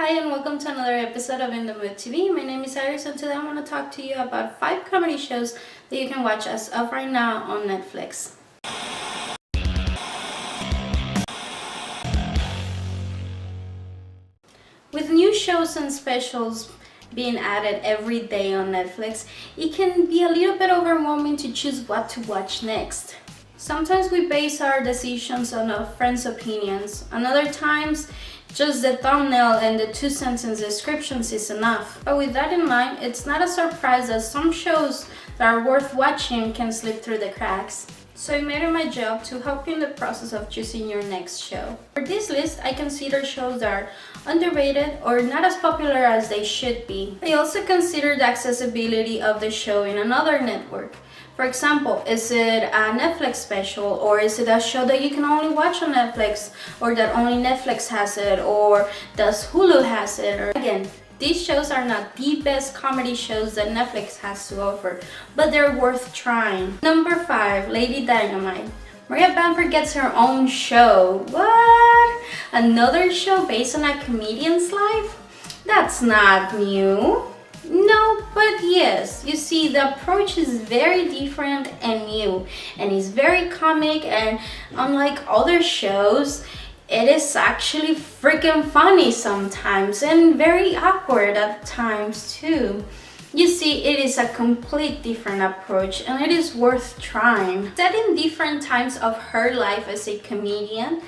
Hi and welcome to another episode of In the Mood TV. My name is Iris and today I want to talk to you about 5 comedy shows that you can watch as of right now on Netflix. With new shows and specials being added every day on Netflix, it can be a little bit overwhelming to choose what to watch next. Sometimes we base our decisions on a friend's opinions, and other times just the thumbnail and the 2-sentence descriptions is enough. But with that in mind, it's not a surprise that some shows that are worth watching can slip through the cracks. So I made it my job to help you in the process of choosing your next show. For this list, I consider shows that are underrated or not as popular as they should be. I also consider the accessibility of the show in another network. For example, is it a Netflix special, or is it a show that you can only watch on Netflix, or that only Netflix has it, or does Hulu has it? Or again, these shows are not the best comedy shows that Netflix has to offer, but they're worth trying. Number 5, Lady Dynamite. Maria Bamford gets her own show. What? Another show based on a comedian's life? That's not new. No, but yes, you see, the approach is very different and new, and it's very comic, and unlike other shows, it is actually freaking funny sometimes and very awkward at times too. You see, it is a complete different approach and it is worth trying. Set in different times of her life as a comedian,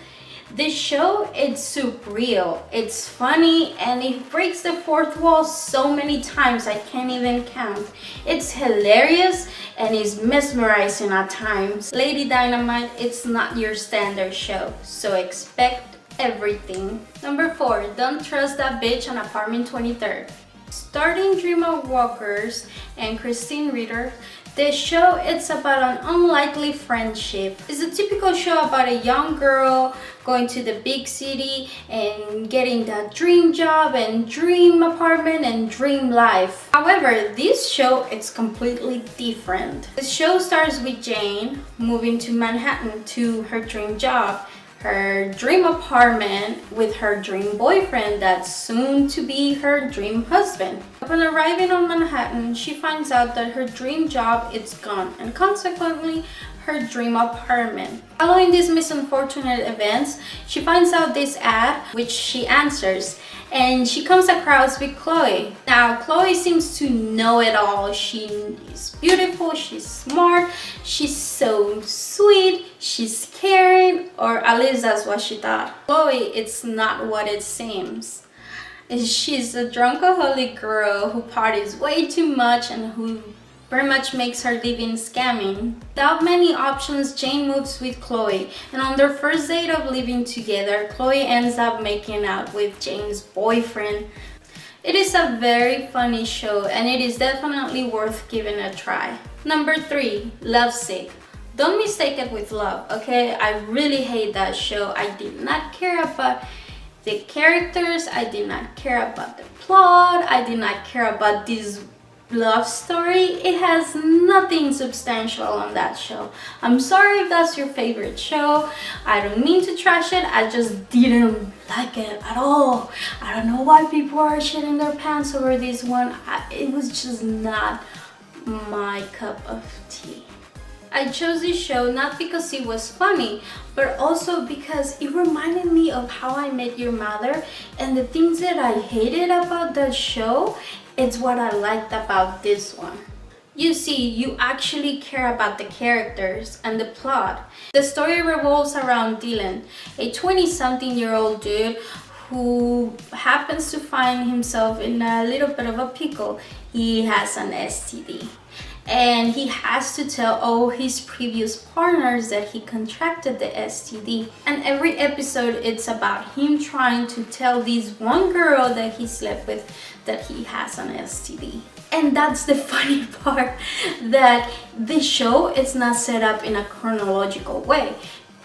this show, it's super real, it's funny, and it breaks the fourth wall so many times I can't even count. It's hilarious and it's mesmerizing at times. Lady Dynamite, it's not your standard show, so expect everything. Number 4, Don't Trust That Bitch on Apartment 23rd. Starring Dreamer Walkers and Christine Ritter, the show it's about an unlikely friendship. It's a typical show about a young girl going to the big city and getting that dream job and dream apartment and dream life. However, this show it's completely different. The show starts with Jane moving to Manhattan to her dream job, her dream apartment with her dream boyfriend that's soon to be her dream husband. Upon arriving on Manhattan, she finds out that her dream job is gone and consequently her dream apartment. Following these unfortunate events, she finds out this ad which she answers, and she comes across with Chloe. Now, Chloe seems to know it all. She is beautiful, she's smart, she's so sweet, she's caring, or at least that's what she thought. Chloe, it's not what it seems. She's a drunkaholic girl who parties way too much and who pretty much makes her living scamming. Without many options, Jane moves with Chloe, and on their first date of living together, Chloe ends up making out with Jane's boyfriend. It is a very funny show and it is definitely worth giving a try. Number 3, Lovesick. Don't mistake it with love, okay? I really hate that show. I did not care about the characters, I did not care about the plot, I did not care about this love story. It has nothing substantial on that show. I'm sorry if that's your favorite show. I don't mean to trash it, I just didn't like it at all. I don't know why people are shitting their pants over this one. It was just not my cup of tea. I chose this show not because it was funny, but also because it reminded me of How I Met Your Mother, and the things that I hated about that show, it's what I liked about this one. You see, you actually care about the characters and the plot. The story revolves around Dylan, a 20-something-year-old dude who happens to find himself in a little bit of a pickle. He has an STD. And he has to tell all his previous partners that he contracted the STD. And every episode it's about him trying to tell this one girl that he slept with that he has an STD. And that's the funny part, that this show is not set up in a chronological way,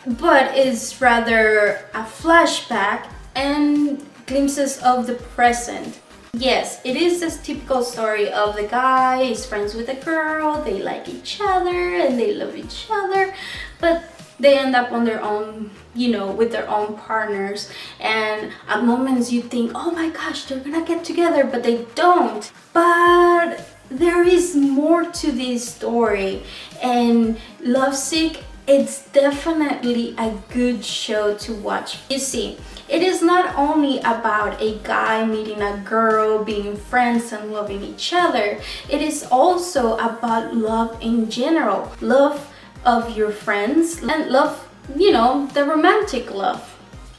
but is rather a flashback and glimpses of the present. Yes, it is this typical story of the guy is friends with a girl, they like each other and they love each other, but they end up on their own, you know, with their own partners, and at moments you think, oh my gosh, they're gonna get together, but they don't. But there is more to this story, and Lovesick, it's definitely a good show to watch. You see, it is not only about a guy meeting a girl, being friends and loving each other. It is also about love in general. Love of your friends and love, you know, the romantic love.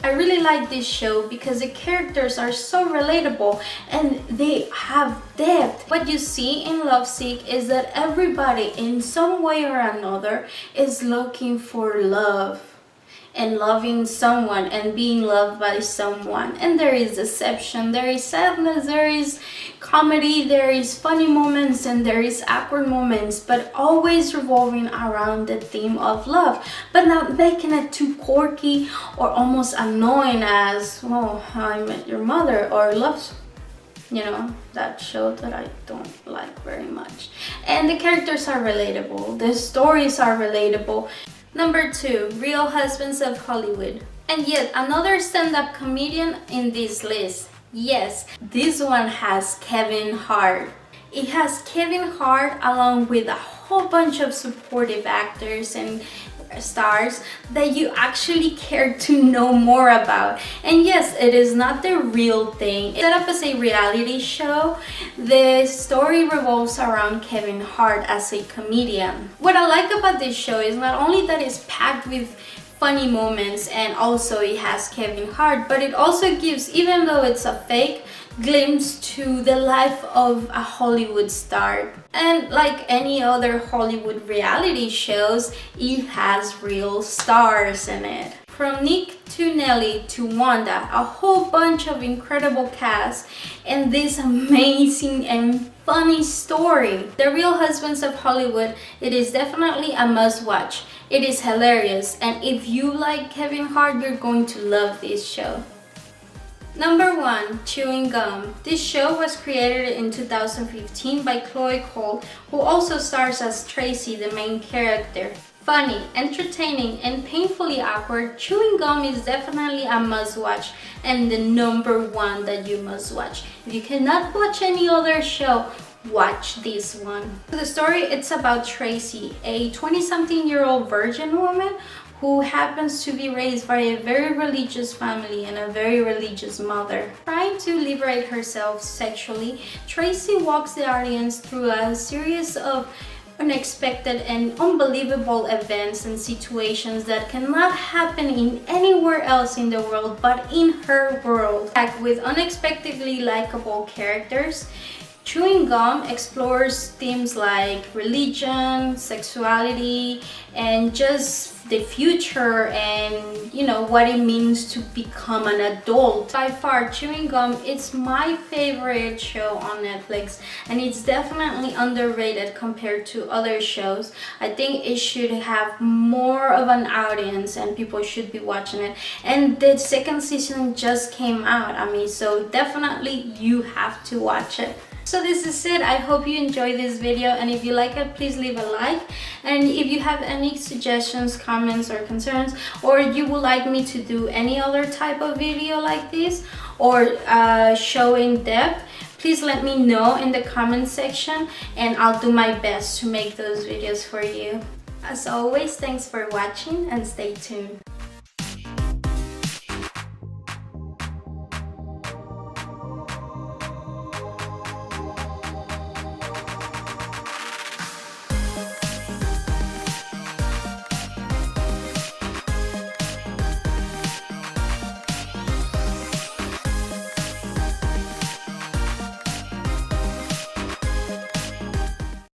I really like this show because the characters are so relatable and they have depth. What you see in Lovesick is that everybody in some way or another is looking for love and loving someone and being loved by someone. And there is deception, there is sadness, there is comedy, there is funny moments, and there is awkward moments, but always revolving around the theme of love, but not making it too quirky or almost annoying as, oh, How I Met Your Mother or Love, you know, that show that I don't like very much. And the characters are relatable, the stories are relatable. Number 2, Real Husbands of Hollywood. And yet another stand-up comedian in this list. Yes, this one has Kevin Hart. It has Kevin Hart along with a whole bunch of supportive actors and stars that you actually care to know more about. And yes, it is not the real thing. It's set up as a reality show. The story revolves around Kevin Hart as a comedian. What I like about this show is not only that it's packed with funny moments and also it has Kevin Hart, but it also gives, even though it's a fake, glimpse to the life of a Hollywood star. And like any other Hollywood reality shows, it has real stars in it. From Nick to Nelly to Wanda, a whole bunch of incredible cast and this amazing and funny story. The Real Husbands of Hollywood, it is definitely a must-watch. It is hilarious, and if you like Kevin Hart, you're going to love this show. Number 1, Chewing Gum. This show was created in 2015 by Chloe Cole, who also stars as Tracy, the main character. Funny, entertaining, and painfully awkward, Chewing Gum is definitely a must-watch and the number 1 that you must watch. If you cannot watch any other show, watch this one. The story, it's about Tracy, a 20-something-year-old virgin woman who happens to be raised by a very religious family and a very religious mother. Trying to liberate herself sexually, Tracy walks the audience through a series of unexpected and unbelievable events and situations that cannot happen in anywhere else in the world but in her world. Packed with unexpectedly likable characters, Chewing Gum explores themes like religion, sexuality, and just the future and, you know, what it means to become an adult. By far, Chewing Gum is my favorite show on Netflix, and it's definitely underrated compared to other shows. I think it should have more of an audience and people should be watching it. And the second season just came out, I mean, so definitely you have to watch it. So this is it. I hope you enjoyed this video, and if you like it, please leave a like. And if you have any suggestions, comments, or concerns, or you would like me to do any other type of video like this or show in depth, please let me know in the comment section and I'll do my best to make those videos for you. As always, thanks for watching and stay tuned.